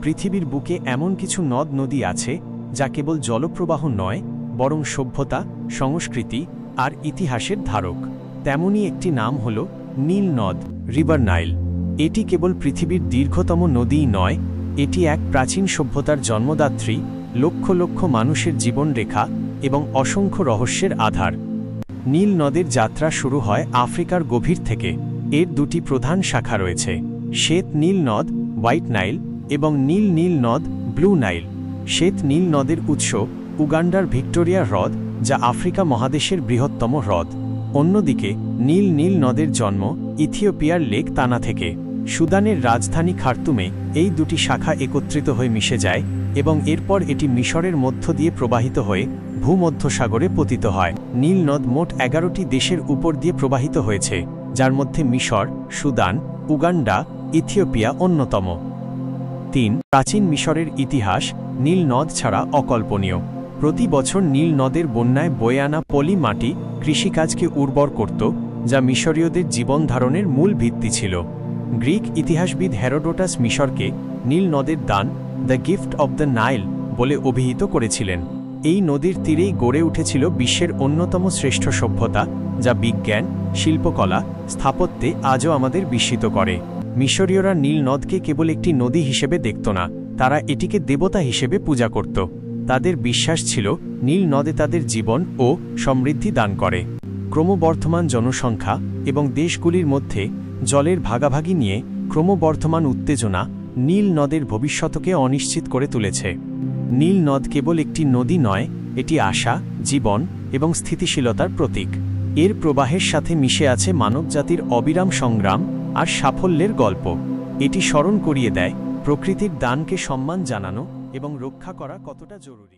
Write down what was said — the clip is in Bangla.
পৃথিবীর বুকে এমন কিছু নদ নদী আছে যা কেবল জলপ্রবাহ নয়, বরং সভ্যতা, সংস্কৃতি আর ইতিহাসের ধারক। তেমনই একটি নাম হল নীল নদ, রিভার নাইল। এটি কেবল পৃথিবীর দীর্ঘতম নদীই নয়, এটি এক প্রাচীন সভ্যতার জন্মদাত্রী, লক্ষ লক্ষ মানুষের জীবনরেখা এবং অসংখ্য রহস্যের আধার। নীল নদের যাত্রা শুরু হয় আফ্রিকার গভীর থেকে। এর দুটি প্রধান শাখা রয়েছে, শ্বেত নীল নদ, হোয়াইট নাইল, এবং নীল নীল নদ, ব্লু নাইল। শ্বেত নীল নদের উৎস উগান্ডার ভিক্টোরিয়া হ্রদ, যা আফ্রিকা মহাদেশের বৃহত্তম হ্রদ। অন্যদিকে নীল নীল নদের জন্ম ইথিওপিয়ার লেক তানা থেকে। সুদানের রাজধানী খার্তুমে এই দুটি শাখা একত্রিত হয়ে মিশে যায় এবং এরপর এটি মিশরের মধ্য দিয়ে প্রবাহিত হয়ে ভূমধ্যসাগরে পতিত হয়। নীল নদ মোট 11টি দেশের উপর দিয়ে প্রবাহিত হয়েছে, যার মধ্যে মিশর, সুদান, উগান্ডা, ইথিওপিয়া অন্যতম। 3. প্রাচীন মিশরের ইতিহাস নীল নদ ছাড়া অকল্পনীয়। প্রতি বছর নীল নদের বন্যায় বয়ে আনা পলি মাটি কৃষিকাজকে উর্বর করত, যা মিশরীয়দের জীবনধারণের মূল ভিত্তি ছিল। গ্রিক ইতিহাসবিদ হেরোডোটাস মিশরকে নীল নদের দান, the gift of the Nile বলে অভিহিত করেছিলেন। এই নদীর তীরেই গড়ে উঠেছিল বিশ্বের অন্যতম শ্রেষ্ঠ সভ্যতা, যা বিজ্ঞান, শিল্পকলা, স্থাপত্যে আজও আমাদের বিস্মিত করে। মিশরীয়রা নীল নদকে কেবল একটি নদী হিসেবে দেখত না, তারা এটিকে দেবতা হিসেবে পূজা করত। তাদের বিশ্বাস ছিল নীল নদে তাদের জীবন ও সমৃদ্ধি দান করে। ক্রমবর্ধমান জনসংখ্যা এবং দেশগুলির মধ্যে জলের ভাগাভাগি নিয়ে ক্রমবর্ধমান উত্তেজনা নীল নদের ভবিষ্যৎকে অনিশ্চিত করে তুলেছে। নীল নদ কেবল একটি নদী নয়, এটি আশা, জীবন এবং স্থিতিশীলতার প্রতীক। এর প্রবাহের সাথে মিশে আছে মানবজাতির অবিরাম সংগ্রাম আর সাফল্যের গল্প। এটি স্মরণ করিয়ে দেয় প্রকৃতির দানকে সম্মান জানানো এবং রক্ষা করা কতটা জরুরি।